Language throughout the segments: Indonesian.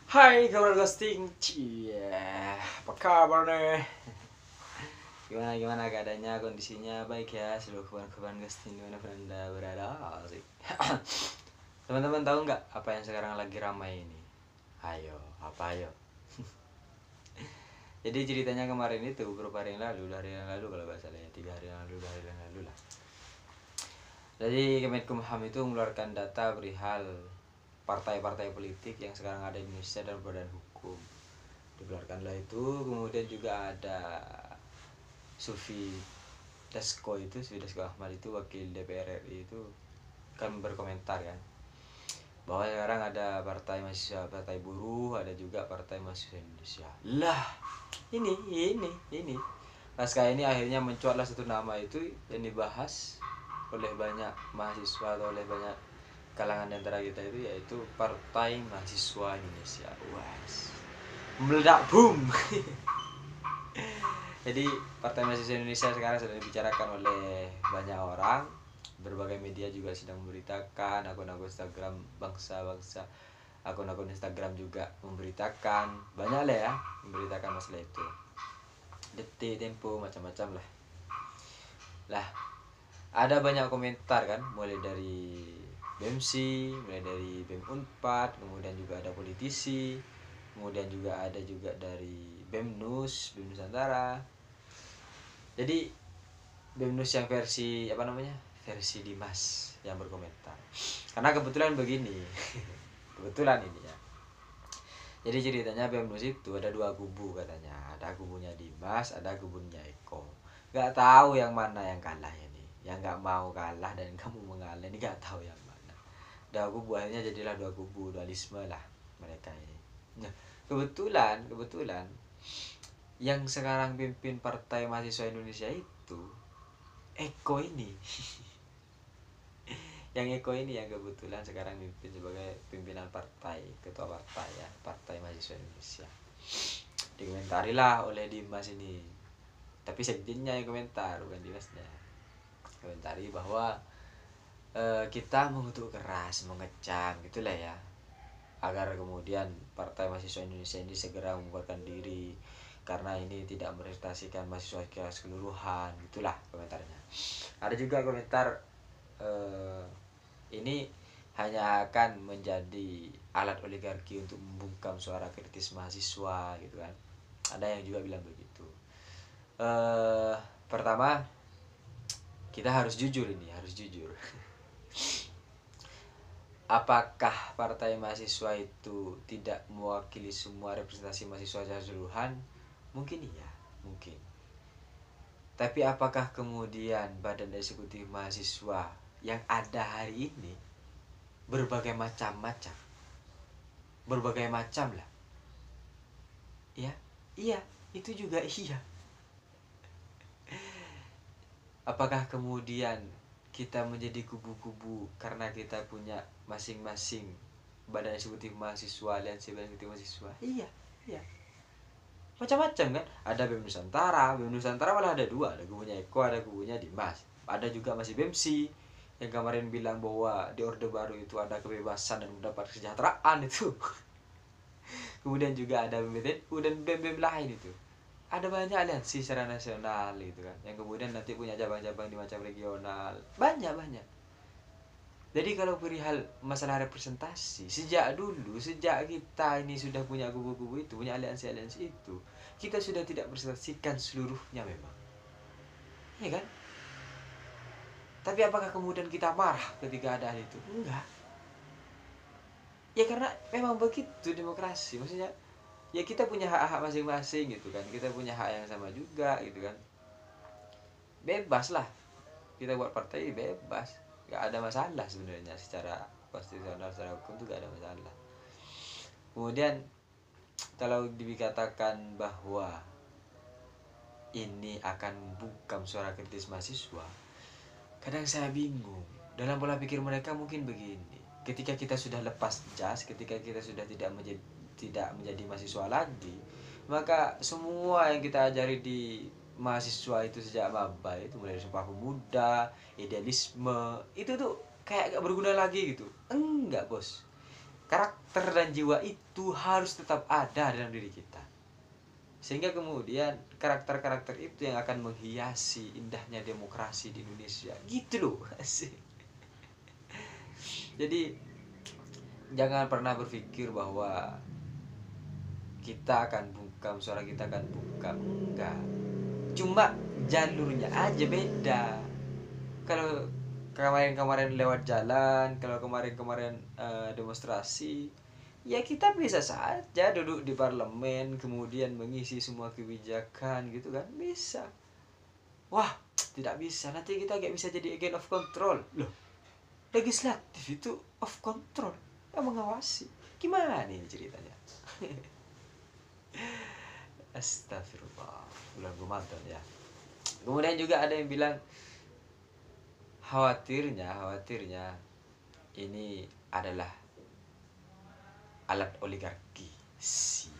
Hai kabar ghosting, cie, apa kabar nih? Gimana keadaannya, kondisinya baik ya seluruh kawan-kawan ghosting dimanapun anda berada sih. Teman-teman tahu nggak apa yang sekarang lagi ramai ini? Ayo. Jadi ceritanya kemarin itu beberapa hari yang lalu, 2 hari yang lalu kalau nggak salah ya, 3 hari yang lalu, 2 hari yang lalu lah. Jadi Kemenkumham itu mengeluarkan data perihal partai-partai politik yang sekarang ada di Indonesia dan badan hukum. Dikeluarkanlah itu, kemudian juga ada Sufi Dasko Ahmad itu wakil DPR RI itu kan berkomentar kan bahwa sekarang ada partai mahasiswa, partai buruh, ada juga partai mahasiswa Indonesia. Lah, ini. Pasca ini akhirnya mencuatlah satu nama itu yang dibahas oleh banyak mahasiswa atau oleh banyak kalangan antara kita itu, yaitu Partai Mahasiswa Indonesia. Wes, meledak boom. Jadi Partai Mahasiswa Indonesia sekarang sedang dibicarakan oleh banyak orang, berbagai media juga sedang memberitakan, akun-akun Instagram bangsa-bangsa, akun-akun Instagram juga memberitakan, banyak lah ya memberitakan masalah itu. Detik, Tempo, macam-macam lah. Lah, ada banyak komentar kan, mulai dari BEMC, mulai dari BEM Unpad, kemudian juga ada politisi, kemudian juga ada juga dari BEM Nusantara. Jadi BEM yang versi apa namanya, versi Dimas yang berkomentar, karena kebetulan begini. Kebetulan ini ya, jadi ceritanya BEM itu ada dua kubu katanya, ada kubunya Dimas, ada kubunya Eko. Gak tahu yang mana yang kalah ini, yang gak mau kalah dan kamu mengalah ini, gak tahu yang mana. Dua kubu akhirnya jadilah dua kubu, dualisme lah mereka ini. Nah, kebetulan yang sekarang pimpin Partai Mahasiswa Indonesia itu Eko ini. Yang Eko ini yang kebetulan sekarang pimpin sebagai pimpinan partai, ketua partai ya, Partai Mahasiswa Indonesia. Dikomentari lah oleh Dimas ini, tapi sekjennya yang komentar, bukan Dimasnya. Komentari bahwa kita mengutuk keras, mengecam gitulah ya, agar kemudian Partai Mahasiswa Indonesia ini segera membubarkan diri karena ini tidak merepresentasikan mahasiswa keseluruhan, gitulah komentarnya. Ada juga komentar ini hanya akan menjadi alat oligarki untuk membungkam suara kritis mahasiswa gitu kan. Ada yang juga bilang begitu. Pertama, kita harus jujur ini, harus jujur. Apakah partai mahasiswa itu tidak mewakili semua representasi mahasiswa secara keseluruhan? Mungkin iya, mungkin. Tapi apakah kemudian badan eksekutif mahasiswa yang ada hari ini berbagai macam lah, ya, iya, itu juga iya. Apakah kemudian kita menjadi kubu-kubu karena kita punya masing-masing badan eksekutif mahasiswa, aliansi badan eksekutif mahasiswa? Iya. Macam-macam kan, ada BEM Nusantara malah ada dua, ada kubunya Eko, ada kubunya Dimas. Ada juga masih BEMSI yang kemarin bilang bahwa di Orde Baru itu ada kebebasan dan mendapat kesejahteraan itu. Kemudian juga ada BMTNU dan BEM-BEM lain itu. Ada banyak aliansi secara nasional gitu kan, yang kemudian nanti punya cabang-cabang di macam regional, banyak. Jadi kalau perihal masalah representasi, sejak kita ini sudah punya kubu-kubu itu, punya aliansi-aliansi itu, kita sudah tidak representasikan seluruhnya memang, ya kan? Tapi apakah kemudian kita marah ketika ada hal itu? Enggak. Ya karena memang begitu demokrasi, maksudnya ya kita punya hak-hak masing-masing gitu kan, kita punya hak yang sama juga gitu kan, bebas lah kita buat partai, bebas, nggak ada masalah sebenarnya secara konstitusional, secara hukum tuh nggak ada masalah. Kemudian kalau dikatakan bahwa ini akan membungkam suara kritis mahasiswa, kadang saya bingung. Dalam pola pikir mereka mungkin begini, ketika kita sudah lepas jas, ketika kita sudah tidak menjadi mahasiswa lagi, maka semua yang kita ajari di mahasiswa itu sejak maba itu, mulai dari Sumpah Pemuda, idealisme, itu tuh kayak gak berguna lagi gitu. Enggak bos, karakter dan jiwa itu harus tetap ada dalam diri kita. Sehingga kemudian karakter-karakter itu yang akan menghiasi indahnya demokrasi di Indonesia. Gitu loh. Jadi jangan pernah berpikir bahwa kita akan bungkam, suara kita akan bungkam. Enggak. Cuma jalurnya aja beda. Kalau kemarin-kemarin lewat jalan, kalau kemarin-kemarin demonstrasi, ya kita bisa saja duduk di parlemen kemudian mengisi semua kebijakan gitu kan, bisa. Wah, tidak bisa, nanti kita gak bisa jadi agent of control loh. Legislatif itu of control, yang mengawasi. Gimana ini ceritanya? Astagfirullah, bulan Ramadan ya. Kemudian juga ada yang bilang khawatirnya ini adalah alat oligarki sih.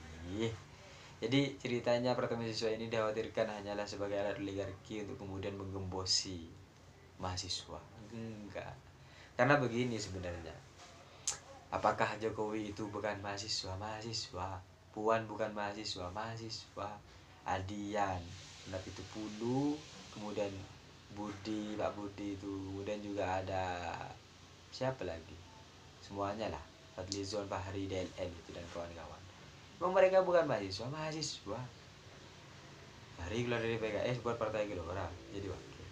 Jadi ceritanya pertemuan siswa ini dikhawatirkan hanyalah sebagai alat oligarki untuk kemudian menggembosi mahasiswa. Enggak. Karena begini sebenarnya. Apakah Jokowi itu bukan mahasiswa? Mahasiswa. Puan bukan mahasiswa? Mahasiswa. Adian, itu Pulu, kemudian Pak Budi itu, kemudian juga ada siapa lagi? Semuanya lah. Fadlizon, Fahri, DLN itu dan kawan-kawan. Memang mereka bukan mahasiswa, mahasiswa. Hari keluar dari PKS buat Partai Gelora jadi wakil.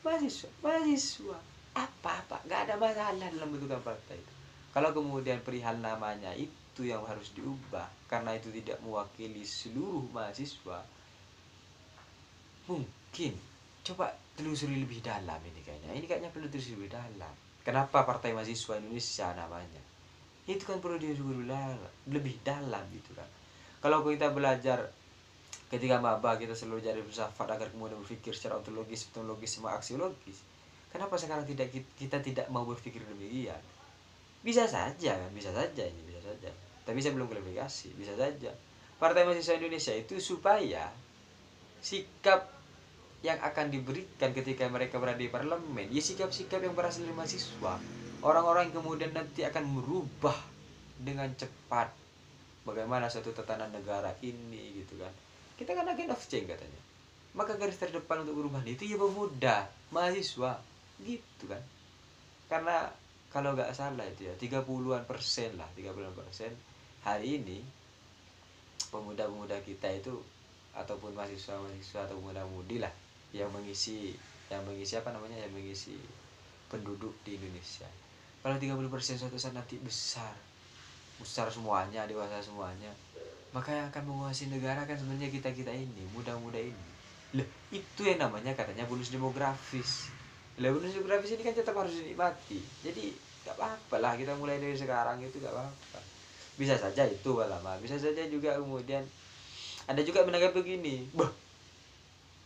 Mahasiswa. Apa? Gak ada masalah dalam bentukan partai itu. Kalau kemudian perihal namanya itu yang harus diubah karena itu tidak mewakili seluruh mahasiswa, mungkin coba telusuri lebih dalam ini kayaknya. Ini kayaknya perlu telusuri lebih dalam. Kenapa Partai Mahasiswa Indonesia namanya? Itu kan perlu ditelusuri lebih dalam gitu kan. Kalau kita belajar ketika maba, kita selalu jadi filsafat agar kemudian berpikir secara ontologis, etimologis, sama aksiologis. Kenapa sekarang kita tidak mau berpikir demikian? Bisa saja kan, bisa saja. Tapi saya belum klarifikasi, bisa saja. Partai Mahasiswa Indonesia itu supaya sikap yang akan diberikan ketika mereka berada di parlemen, ya sikap-sikap yang berasal dari mahasiswa. Orang-orang yang kemudian nanti akan merubah dengan cepat bagaimana suatu tatanan negara ini gitu kan. Kita kan agent of change katanya. Maka garis terdepan untuk perubahan itu ya pemuda, mahasiswa gitu kan. Karena kalau nggak salah itu ya 30% hari ini pemuda-pemuda kita itu ataupun mahasiswa atau pemuda-mudi lah yang mengisi penduduk di Indonesia. Kalau 30% suatu saat nanti besar semuanya, dewasa semuanya, maka yang akan menguasai negara kan sebenarnya kita ini, muda-muda ini. Loh, itu yang namanya katanya bonus demografis. Lah bonus demografis ini kan tetap harus dinikmati. Jadi gak apa-apa lah kita mulai dari sekarang itu gak apa-apa. Bisa saja itu lama, bisa saja juga kemudian ada juga menanggapi begini, bah,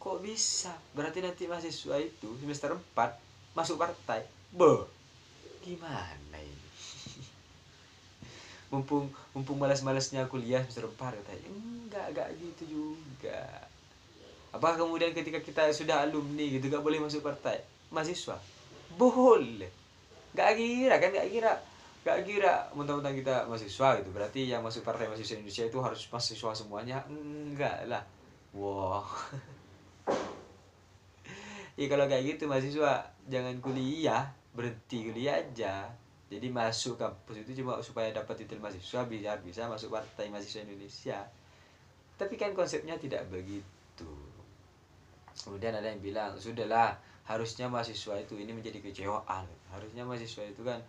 kok bisa? Berarti nanti mahasiswa itu semester 4 masuk partai. Bah, gimana ini? mumpung malas-malasnya kuliah semester 4 katanya. Enggak gitu juga. Apakah kemudian ketika kita sudah alumni gitu gak boleh masuk partai mahasiswa? Boleh. Gak kira mentang-mentang kita mahasiswa gitu berarti yang masuk Partai Mahasiswa Indonesia itu harus mahasiswa semuanya. Enggak lah. Wow. Ya kalau kayak gitu mahasiswa jangan kuliah, berhenti kuliah aja. Jadi masuk kampus itu cuma supaya dapat titel mahasiswa biar bisa masuk Partai Mahasiswa Indonesia. Tapi kan konsepnya tidak begitu. Kemudian ada yang bilang, sudahlah, harusnya mahasiswa itu ini menjadi kecewaan. Harusnya mahasiswa itu kan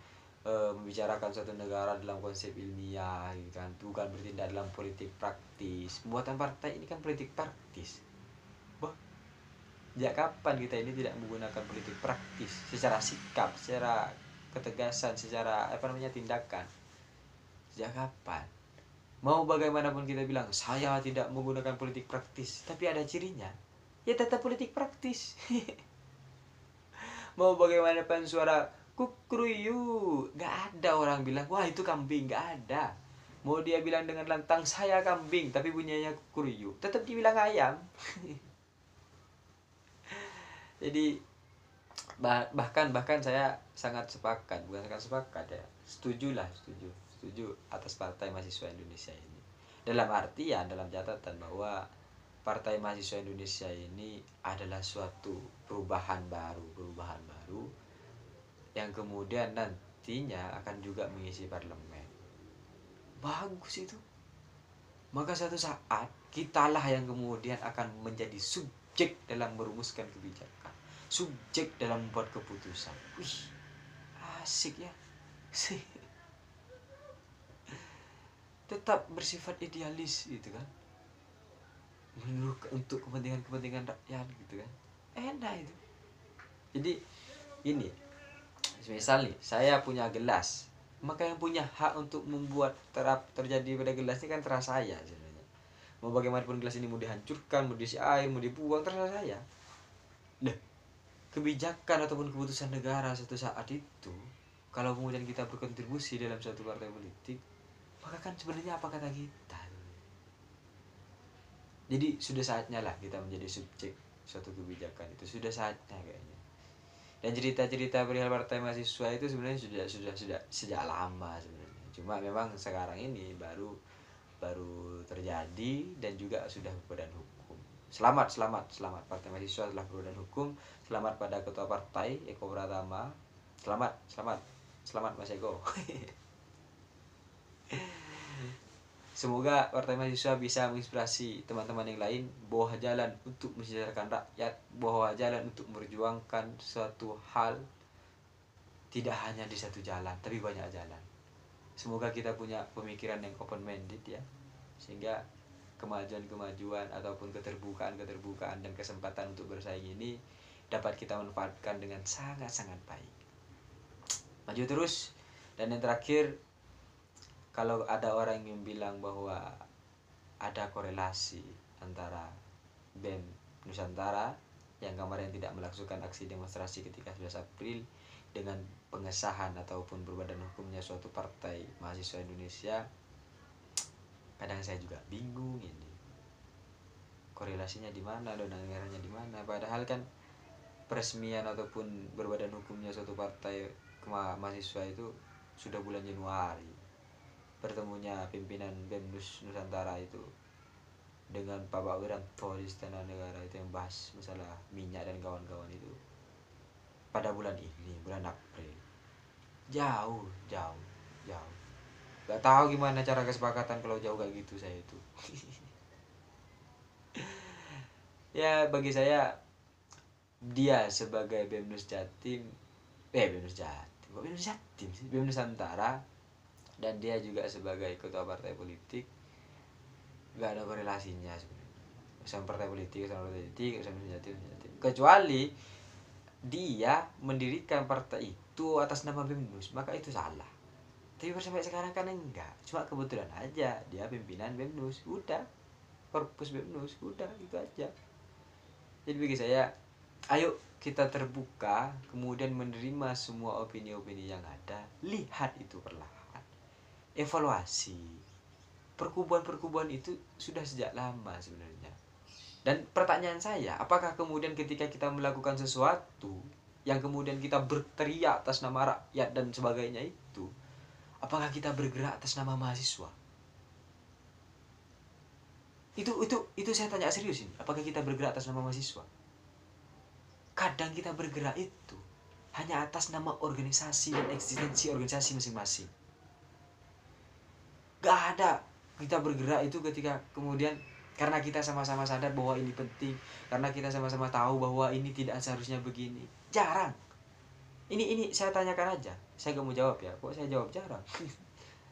membicarakan suatu negara dalam konsep ilmiah gitu kan, bukan bertindak dalam politik praktis. Pembuatan partai ini kan politik praktis. Wah, sejak kapan kita ini tidak menggunakan politik praktis secara sikap, secara ketegasan, secara tindakan? Sejak kapan? Mau bagaimanapun kita bilang saya tidak menggunakan politik praktis, tapi ada cirinya, ya tetap politik praktis. Mau bagaimanapun suara kukruyu, gak ada orang bilang wah itu kambing, gak ada. Mau dia bilang dengan lantang saya kambing tapi bunyinya kukruyu, tetap dibilang ayam. Jadi bahkan saya sangat sepakat, bukan sangat sepakat ya, setuju setuju atas Partai Mahasiswa Indonesia ini. Dalam artian, dalam catatan bahwa Partai Mahasiswa Indonesia ini adalah suatu perubahan baru yang kemudian nantinya akan juga mengisi parlemen. Bagus itu. Maka suatu saat kitalah yang kemudian akan menjadi subjek dalam merumuskan kebijakan, subjek dalam membuat keputusan. Wih, asik ya. Tetap bersifat idealis gitu kan, menurut untuk kepentingan rakyat gitu kan, enak itu. Jadi ini, misal nih saya punya gelas, maka yang punya hak untuk membuat terjadi pada gelas ini kan terasa saya sebenarnya. Mau bagaimanapun gelas ini mau dihancurkan, mau diisi air, mau dibuang, terasa saya. Nah, kebijakan ataupun keputusan negara suatu saat itu, kalau kemudian kita berkontribusi dalam suatu partai politik, maka kan sebenarnya apa kata kita. Jadi sudah saatnya lah kita menjadi subjek suatu kebijakan, itu sudah saatnya kayaknya. Dan cerita-cerita perihal Partai Mahasiswa itu sebenarnya sudah sejak lama sebenarnya. Cuma memang sekarang ini baru terjadi dan juga sudah berbadan hukum. Selamat Partai Mahasiswa telah berbadan hukum. Selamat pada Ketua Partai Eko Pratama. Selamat Mas Eko. Semoga Partai Mahasiswa bisa menginspirasi teman-teman yang lain bahwa jalan untuk mensejahterakan rakyat, bahwa jalan untuk memperjuangkan suatu hal tidak hanya di satu jalan, tapi banyak jalan. Semoga kita punya pemikiran yang open-minded ya, sehingga kemajuan ataupun keterbukaan dan kesempatan untuk bersaing ini dapat kita manfaatkan dengan sangat-sangat baik. Maju terus. Dan yang terakhir, kalau ada orang yang bilang bahwa ada korelasi antara BEM Nusantara yang kemarin tidak melaksanakan aksi demonstrasi ketika 11 April dengan pengesahan ataupun berbadan hukumnya suatu Partai Mahasiswa Indonesia, kadang saya juga bingung ini. Korelasinya di mana, dana anggarannya di mana? Padahal kan peresmian ataupun berbadan hukumnya suatu partai mahasiswa itu sudah bulan Januari. Pertemunya pimpinan BEM Nusantara itu dengan Pak Wiranto di Istana Negara itu yang bahas masalah minyak dan kawan-kawan itu pada bulan ini, bulan April. Jauh. Gak tahu gimana cara kesepakatan kalau jauh kayak gitu saya itu. Ya bagi saya dia sebagai BEM Nusantara, dan dia juga sebagai ketua partai politik, gak ada korelasinya sebenarnya sama partai politik, sama Jatim. Kecuali dia mendirikan partai itu atas nama BEMNUS, maka itu salah. Tapi sampai sekarang kan enggak, cuma kebetulan aja dia pimpinan BEMNUS, udah, korpus BEMNUS, udah gitu aja. Jadi bagi saya, ayo kita terbuka, kemudian menerima semua opini-opini yang ada, lihat itu perlahan, evaluasi. Perkubuan itu sudah sejak lama sebenarnya. Dan pertanyaan saya, apakah kemudian ketika kita melakukan sesuatu yang kemudian kita berteriak atas nama rakyat dan sebagainya itu, apakah kita bergerak atas nama mahasiswa? Itu saya tanya serius ini. Apakah kita bergerak atas nama mahasiswa? Kadang kita bergerak itu hanya atas nama organisasi dan eksistensi organisasi masing-masing. Gak ada kita bergerak itu ketika kemudian karena kita sama-sama sadar bahwa ini penting, karena kita sama-sama tahu bahwa ini tidak seharusnya begini. Jarang. Ini saya tanyakan aja. Saya gak mau jawab ya. Kok saya jawab jarang?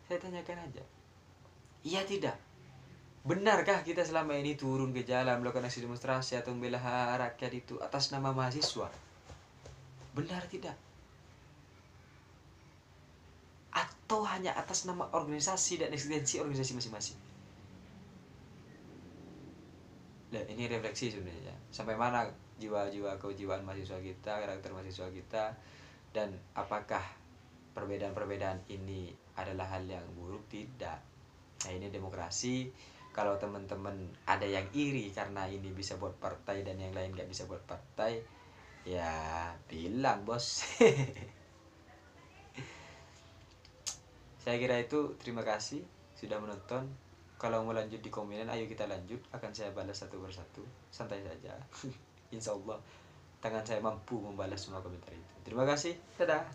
Saya tanyakan aja. Iya tidak? Benarkah kita selama ini turun ke jalan melakukan aksi demonstrasi atau membela rakyat itu atas nama mahasiswa? Benar tidak? Atau hanya atas nama organisasi dan eksistensi organisasi masing-masing? Nah, ini refleksi sebenarnya. Sampai mana jiwa-jiwa kejiwaan mahasiswa kita, karakter mahasiswa kita, dan apakah perbedaan-perbedaan ini adalah hal yang buruk? Tidak. Nah, ini demokrasi. Kalau teman-teman ada yang iri karena ini bisa buat partai dan yang lain gak bisa buat partai, ya bilang bos. Saya kira itu. Terima kasih sudah menonton. Kalau mau lanjut di komenan, ayo kita lanjut. Akan saya balas satu persatu. Santai saja. Insya Allah tangan saya mampu membalas semua komentar itu. Terima kasih. Dadah.